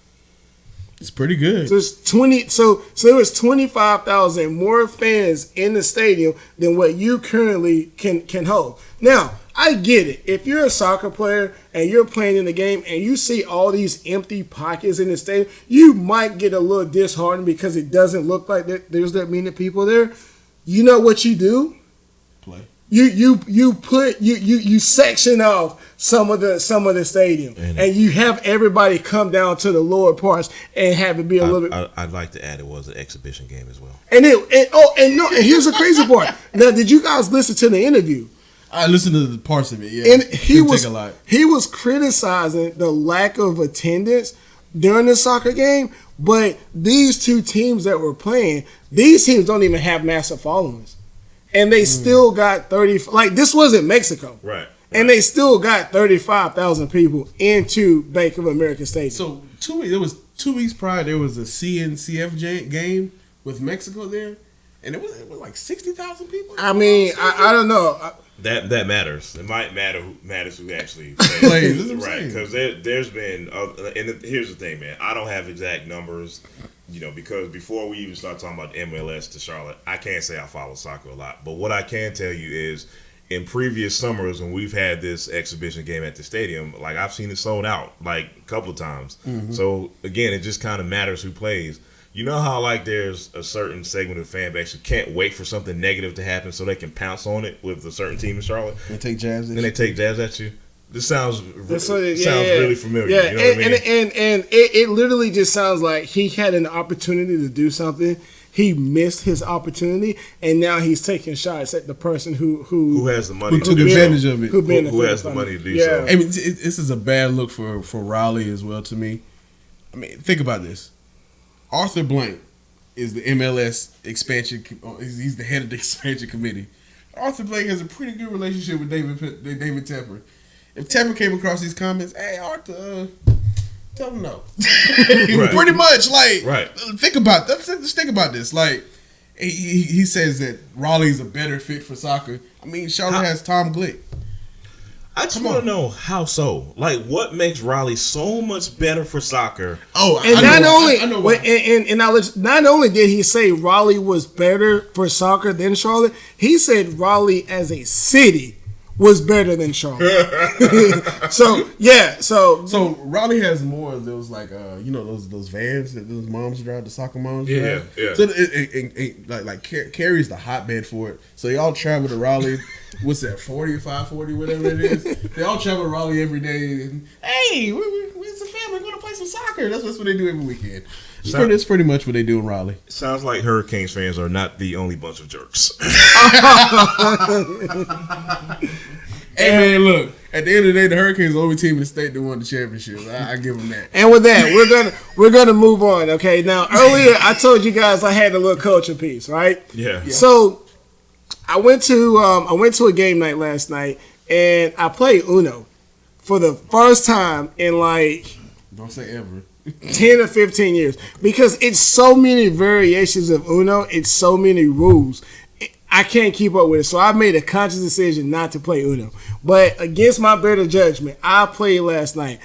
It's pretty good. So it's 20. So there was 25,000 more fans in the stadium than what you currently can hold. Now, I get it. If you're a soccer player and you're playing in the game and you see all these empty pockets in the stadium, you might get a little disheartened because it doesn't look like there's that many people there. You know what you do? Play. You section off some of the stadium, and you have everybody come down to the lower parts and have it be a little bit. I'd like to add it was an exhibition game as well. And here's the crazy part. Now, did you guys listen to the interview? I listened to the parts of it, yeah. And he was criticizing the lack of attendance during the soccer game, but these two teams that were playing, these teams don't even have massive followings. And they still got 30, like this wasn't Mexico. Right. And they still got 35,000 people into Bank of America Stadium. So 2 weeks prior, there was a CNCF game with Mexico there, and it was like 60,000 people. I mean, I don't know. That matters. It might matters who actually plays, right? Because there's been, and here's the thing, man. I don't have exact numbers, because before we even start talking about MLS to Charlotte, I can't say I follow soccer a lot. But what I can tell you is, in previous summers when we've had this exhibition game at the stadium, like I've seen it sold out like a couple of times. So again, it just kind of matters who plays. You know how like there's a certain segment of the fan base who can't wait for something negative to happen so they can pounce on it with a certain team in Charlotte. They take jabs at you. Then they take jabs at you. This sounds really familiar. Yeah, you know what I mean? and it literally just sounds like he had an opportunity to do something. He missed his opportunity, and now he's taking shots at the person who has the money, who took advantage of it, who has the money to do so. I mean, this is a bad look for Raleigh as well to me. I mean, think about this. Arthur Blank is the MLS expansion. He's the head of the expansion committee. Arthur Blank has a pretty good relationship with David Tepper. If Tepper came across these comments, hey Arthur, tell him no. Right. Pretty much, like, right. Think about that. Let's think about this. Like, he says that Raleigh's a better fit for soccer. I mean, Charlotte has Tom Glick. I just want to know how so. Like, what makes Raleigh so much better for soccer? Oh, and not only did he say Raleigh was better for soccer than Charlotte, he said Raleigh as a city was better than Charlotte. So Raleigh has more of those, like, those vans that those moms drive, the soccer moms drive. Yeah. So it carries the hotbed for it. So they all travel to Raleigh. What's that, 540, whatever it is. They all travel to Raleigh every day. And, hey, we're as a family going to play some soccer. That's what they do every weekend. It's pretty much what they do in Raleigh. Sounds like Hurricanes fans are not the only bunch of jerks. Hey, man, look. At the end of the day, the Hurricanes are the only team in the state that won the championship. I give them that. And with that, we're gonna move on. Okay. Now, earlier I told you guys I had a little culture piece, right? Yeah. So I went to a game night last night, and I played Uno for the first time in like, don't say ever, 10 or 15 years, because it's so many variations of Uno. It's so many rules. I can't keep up with it. So I made a conscious decision not to play Uno. But against my better judgment, I played last night.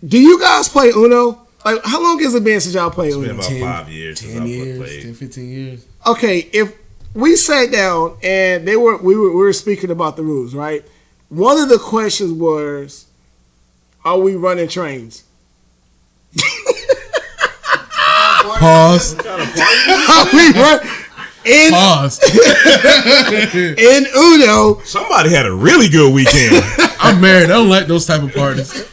Do you guys play Uno? Like, how long has it been since y'all played Uno? It's been about 5 years. 10 years, 10, 15 years. Okay, if we sat down and we were speaking about the rules, right? One of the questions was, are we running trains? Pause. Are we Pause. In Uno. Somebody had a really good weekend. I'm married. I don't like those type of parties.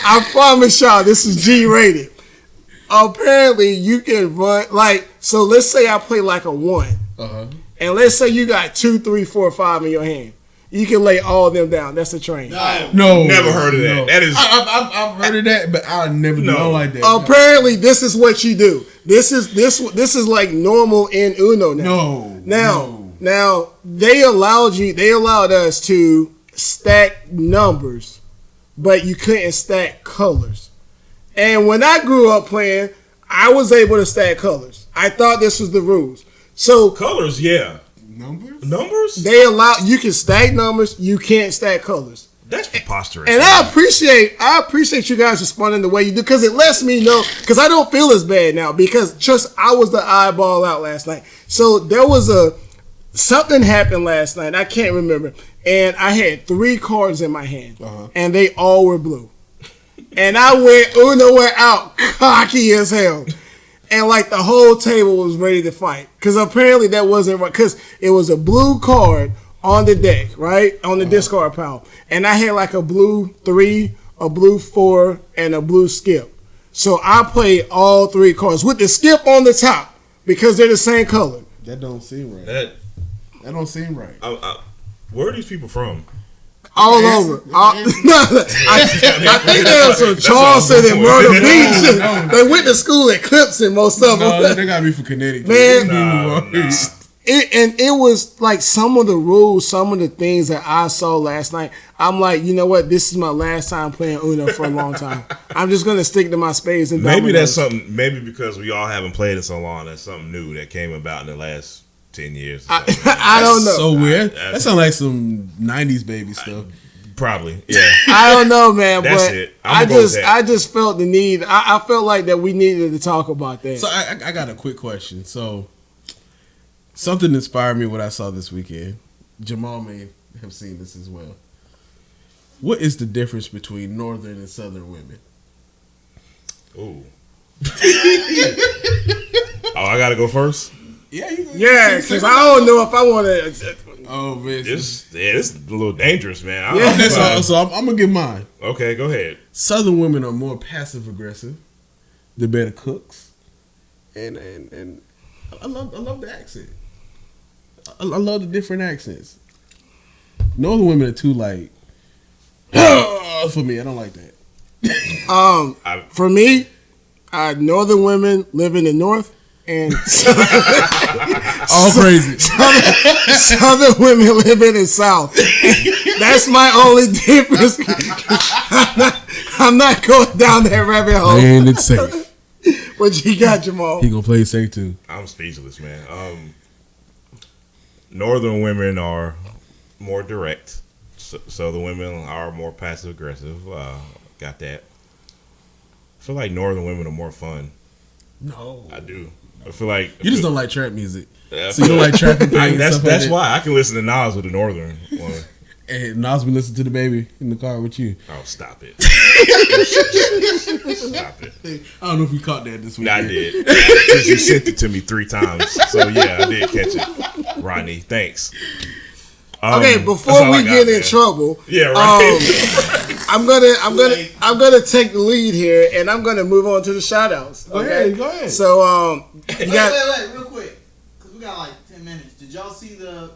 I promise y'all, this is G-rated. Apparently, you can run, like, so let's say I play like a 1. Uh-huh. And let's say you got 2, 3, 4, 5 in your hand. You can lay all of them down. That's a train. No. Never heard of that. No. That is. I've heard of that, but I never know like that. Apparently, this is what you do. This is like normal in Uno now. Now they allowed us to stack numbers, but you couldn't stack colors. And when I grew up playing, I was able to stack colors. I thought this was the rules. So colors, yeah. Numbers? They allow you can stack numbers, you can't stack colors. That's preposterous. And I appreciate you guys responding the way you do, because it lets me know, because I don't feel as bad now, because just I was the eyeball out last night. So there was something happened last night, I can't remember, and I had 3 cards in my hand, and they all were blue. And I went Uno went out cocky as hell. And like the whole table was ready to fight, because apparently that wasn't right, because it was a blue card on the deck, right, on the discard pile, and I had like a blue 3, a blue 4, and a blue skip. So I played all 3 cards with the skip on the top because they're the same color. That don't seem right. That don't seem right. Where are these people from? All over. I think there's some Charleston and Myrtle Beach. They went to school at Clemson, most of them. No, they gotta be from Connecticut. Man, it was like some of the rules, some of the things that I saw last night. I'm like, you know what? This is my last time playing Uno for a long time. I'm just gonna stick to my spades and maybe dominoes. That's something. Maybe because we all haven't played in so long, that's something new that came about in the last 10 years. I don't know. So weird. That sounds like some 90s baby stuff. Probably, yeah. I don't know, man. That's but it. I just felt the need. I felt like that we needed to talk about that. So I got a quick question. So something inspired me what I saw this weekend. Jamal may have seen this as well. What is the difference between northern and southern women? Ooh. Oh, I gotta go first. Yeah, because I don't know if I want to. Oh man, It's a little dangerous, man. I Yeah. don't know. so I'm gonna give mine. Okay, go ahead. Southern women are more passive aggressive. They're better cooks, and I love the accent. I love the different accents. Northern women are too like for me. I don't like that. For me, northern women live in the north, and All crazy. southern women live in the south. That's my only difference. I'm not going down that rabbit hole. And it's safe. What you got, Jamal? He gonna play it safe too. I'm speechless, man. Northern women are more direct. Southern women are more passive aggressive. Got that. I feel like northern women are more fun. No, I do. I feel like you just don't like trap music. Yeah, So you don't like trap and things, that's stuff like that? why I can listen to Nas with the northern one. And Nas be listening to the baby in the car with you. Oh, stop it! Stop it! I don't know if you caught that this week. I did. Because you sent it to me 3 times. So yeah, I did catch it. Rodney, thanks. Okay, before we get in trouble, yeah, right. I'm gonna take the lead here, and I'm gonna move on to the shout-outs. Okay, Go ahead. So you got Wait, real quick, because we got like 10 minutes. Did y'all see the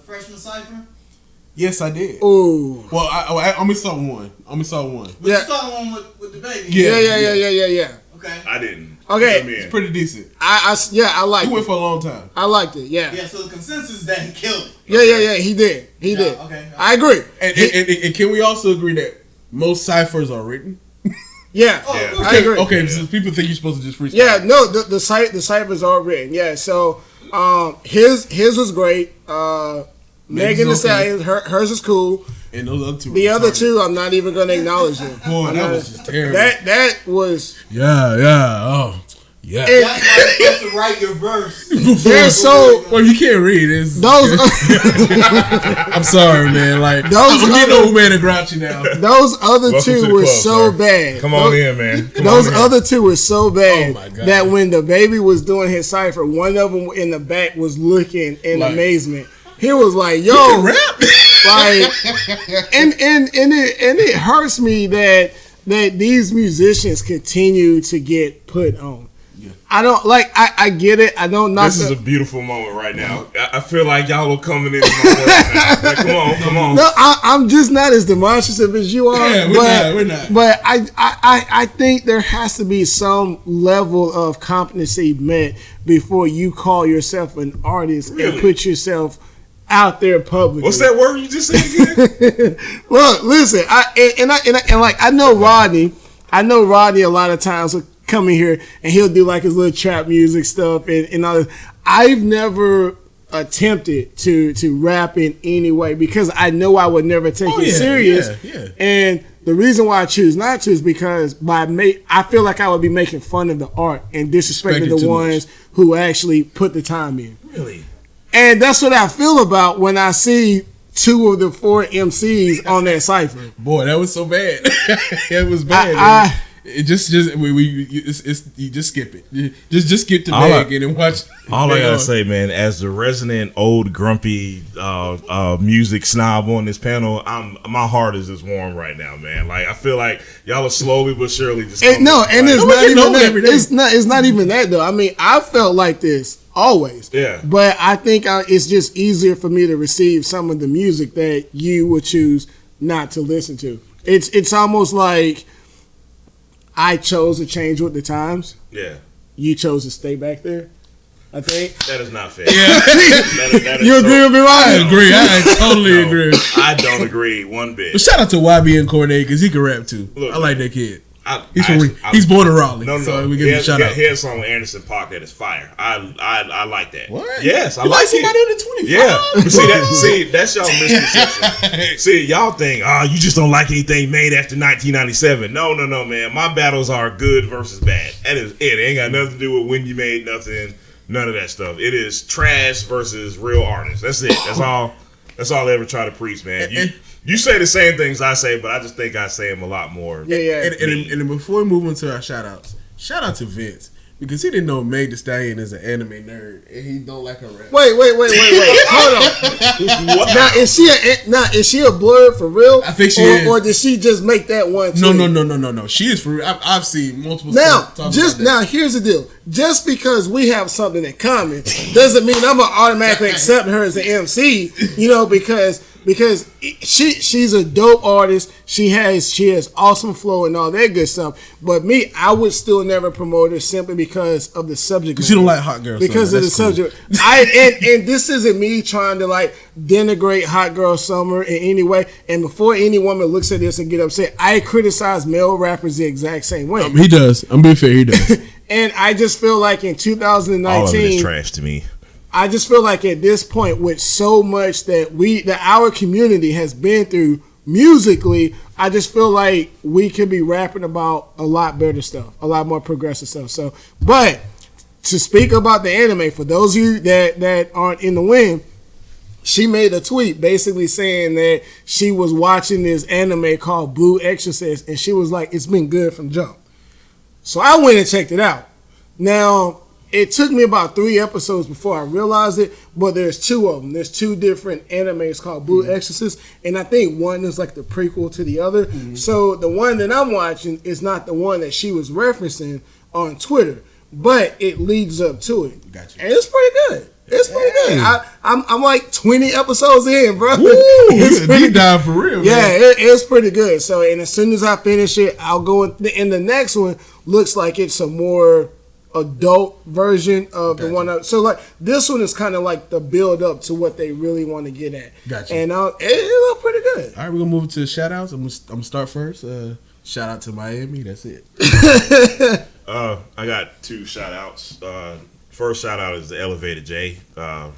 freshman Cypher? Yes, I did. ooh, Well, I only saw one. But Yeah. you saw the one with the baby. yeah. Okay. I didn't. Okay. Come in. It's pretty decent. I liked He went it. for a long time. I liked it. Yeah, Yeah, so the consensus is that he killed it. yeah. He did. He did. Okay. I agree. And can we also agree that most ciphers are written? Yeah, Oh, Yeah. of course. I agree. Okay, so people think you're supposed to just freestyle. Yeah, no, the ciphers are written. Yeah, so his was great. Meagan The okay. Stallion, hers is cool. And those other two. The were other retarded. two, I'm not even gonna acknowledge them. Boy, that was just terrible. That was Yeah. Oh, yeah. it, That's why you're supposed to write your verse. they're so Well, you can't read. It's, those I'm sorry, man. Like Those I'm getting other- old man and grouchy now. those other Welcome to two the were club, so sir. bad. Come on in, man. Come Those on in. other two were so bad Oh, my God. that when the baby was doing his cipher, one of them in the back was looking in Like- amazement. He was like, You "Yo, can rap. like," and it hurts me that these musicians continue to get put on. Yeah. I don't like. I get it. I don't knock. This is a beautiful moment right now. I feel like y'all are coming in my way now. Like, come on. No, I'm just not as demonstrative as you are. Yeah, we're not. But I think there has to be some level of competency met before you call yourself an artist Really? and put yourself out there publicly. What's that word you just said again? Look, listen, I know Rodney. I know Rodney a lot of times will come in here and he'll do like his little trap music stuff and all this. I've never attempted to rap in any way because I know I would never take it serious. Yeah. And the reason why I choose not to is because I feel like I would be making fun of the art and disrespecting Respect it the too ones who actually put the time in. Really? And that's what I feel about when I see 2 of the 4 MCs on that cipher. Boy, that was so bad. It was bad. I- it just you just skip it. Just skip to All Megan and watch. All I gotta say, man, as the resident old grumpy music snob on this panel, my heart is just warm right now, man. Like I feel like y'all are slowly but surely just And no, and it's we not get even old that. every day. It's not even that though. I mean, I felt like this always. Yeah. But I think it's just easier for me to receive some of the music that you would choose not to listen to. It's almost like I chose to change with the times. Yeah, You chose to stay back there. I think. that is not fair. Yeah. That is You agree with me, I right? agree. I totally No, agree. I don't agree one bit. But shout out to YB and Corday because he can rap too. Look, I like that kid. He's He's born in Raleigh. No. So we give him a shout out. He has a song with Anderson .Paak that is fire. I like that. What? Yes, I You like somebody it. under 25? Yeah, but see that's y'all misconception. See, y'all think, you just don't like anything made after 1997. No, man. My battles are good versus bad. That is it. It ain't got nothing to do with when you made nothing. None of that stuff. It is trash versus real artists. That's it. That's all. That's all they ever try to preach, man. You say the same things I say, but I just think I say them a lot more. Yeah. And before we move into our shout outs, shout out to Vince. Because he didn't know Meagan The Stallion is an anime nerd, and he don't like her rap. Wait. Hold on. Wow. Now is she a blerd for real? I think she is. Or did she just make that one? No. She is for real. I've seen multiple. Now here's the deal. Just because we have something in common doesn't mean I'm gonna automatically accept her as an MC. You know, because she's a dope artist. She has awesome flow and all that good stuff. But me, I would still never promote her simply because of the subject. Because you don't like hot girls. Because of the subject. And this isn't me trying to like denigrate Hot Girl Summer in any way. And before any woman looks at this and get upset, I criticize male rappers the exact same way. He does. I'm being fair. He does. And I just feel like in 2019, all of it is trash to me. I just feel like at this point, with so much that our community has been through musically, I just feel like we could be rapping about a lot better stuff, a lot more progressive stuff. So, but to speak about the anime, for those of you that aren't in the wind, she made a tweet basically saying that she was watching this anime called Blue Exorcist, and she was like, "It's been good from jump." So I went and checked it out. Now, it took me about 3 episodes before I realized it, but there's 2 of them. There's 2 different animes called Blue Exorcist, and I think one is like the prequel to the other. Mm-hmm. So the one that I'm watching is not the one that she was referencing on Twitter, but it leads up to it. Gotcha. And it's pretty good. It's pretty good. I'm like 20 episodes in, bro. Woo, it's pretty deep dive for real. Yeah, man. it's pretty good. So, and as soon as I finish it, I'll go in. And the next one looks like it's a more adult version of the one. So, like this one is kind of like the build up to what they really want to get at. Gotcha. And it looked pretty good. All right, we're gonna move to shout outs. I'm gonna start first. Shout out to Miami. That's it. I got 2 shout outs. First shout out is the Elevated J.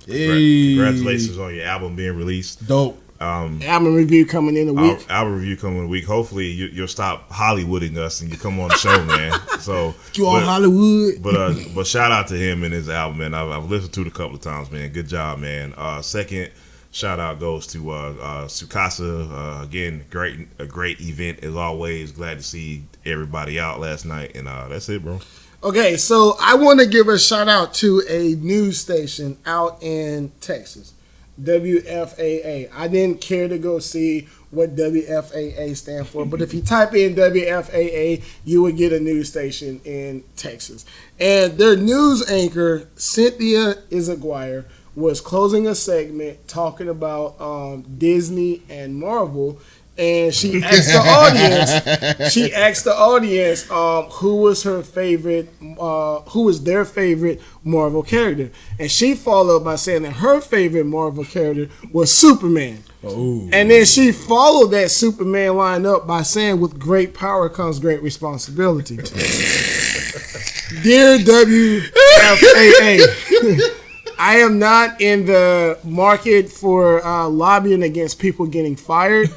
Hey. Congratulations on your album being released. Dope. Album review coming in a week. Album review coming in a week. Hopefully you'll stop Hollywooding us and you come on the show, man. So you on Hollywood. But shout out to him and his album, man. I've listened to it a couple of times, man. Good job, man. Second shout out goes to Sukasa. Again, a great event as always. Glad to see everybody out last night, and that's it, bro. Okay, so I want to give a shout out to a news station out in Texas, WFAA. I didn't care to go see what WFAA stand for, but if you type in WFAA, you would get a news station in Texas. And their news anchor, Cynthia Izaguirre, was closing a segment talking about Disney and Marvel. And she asked the audience, who was her favorite, who was their favorite Marvel character, and she followed by saying that her favorite Marvel character was Superman. Oh. And then she followed that Superman line up by saying, "With great power comes great responsibility." Dear WFAA, I am not in the market for lobbying against people getting fired.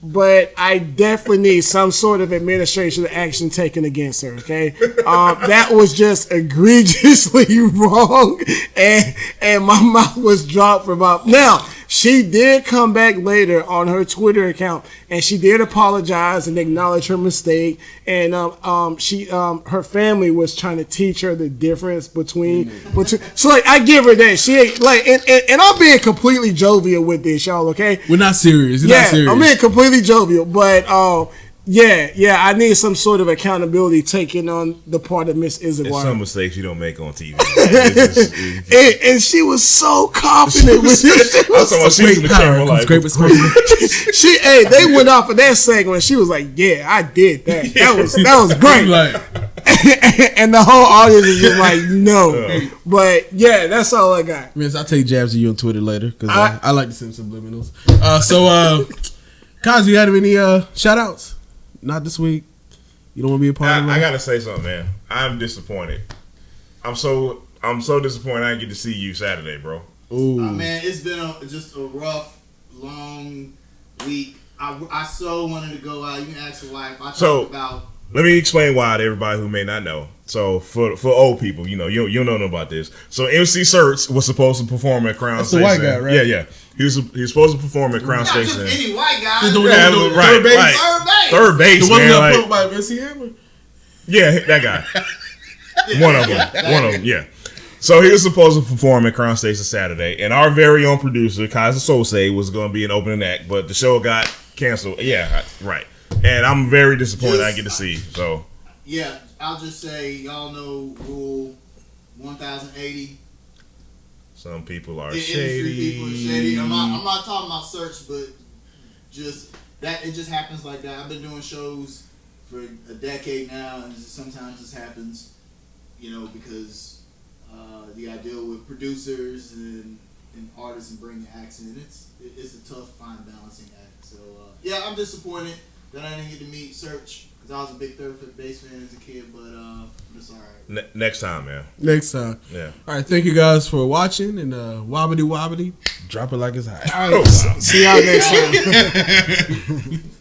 But I definitely need some sort of administration action taken against her, okay? That was just egregiously wrong, and my mouth was dropped for about... Now, she did come back later on her Twitter account, and she did apologize and acknowledge her mistake, and her family was trying to teach her the difference between... So, like, I give her that. She ain't, like, and I'm being completely jovial with this, y'all, okay? We're not serious. You're not serious. I'm being completely jovial, but yeah, I need some sort of accountability taken on the part of Miss Izaguirre. There's some mistakes you don't make on TV. And she was so confident with it. Great responsibility. They went off of that segment. She was like, "Yeah, I did that. That was great." And the whole audience is just like, "No." But yeah, that's all I got. Miss, I'll take jabs at you on Twitter later because I like to send subliminals. Kaz, you had any shout outs? Not this week. You don't want to be a part of it? I gotta say something, man. I'm disappointed. I'm so disappointed I didn't get to see you Saturday, bro. Ooh. Man, it's been just a rough, long week. I so wanted to go out. You can ask your wife. I talked about let me explain why to everybody who may not know. So for old people, you don't know about this. So MC Search was supposed to perform at Crown Station. That's the white guy, right? Yeah. He was supposed to perform at Crown Not Station. just any white guy. Right. Third base, the one man. that put by Vince Hammer. Yeah, that guy. One of them. Yeah. So he was supposed to perform at Crown Station Saturday, and our very own producer, Kaiser Sose, was going to be an opening act, but the show got canceled. Yeah, right. And I'm very disappointed I get to see. So yeah, I'll just say y'all know Rule 1080. Some people are Industry people are shady. shady. I'm not talking about search, but just that it just happens like that. I've been doing shows for a decade now, and sometimes this happens, because you got to deal with producers and artists and bringing acts in. It's a tough, fine balancing act. So yeah, I'm disappointed that I didn't get to meet Search because I was a big third base fan as a kid, but it's all right. Next time, man. Next time. Yeah. All right. Thank you guys for watching, and wobbity wobbity, drop it like it's hot. All right. See y'all next time.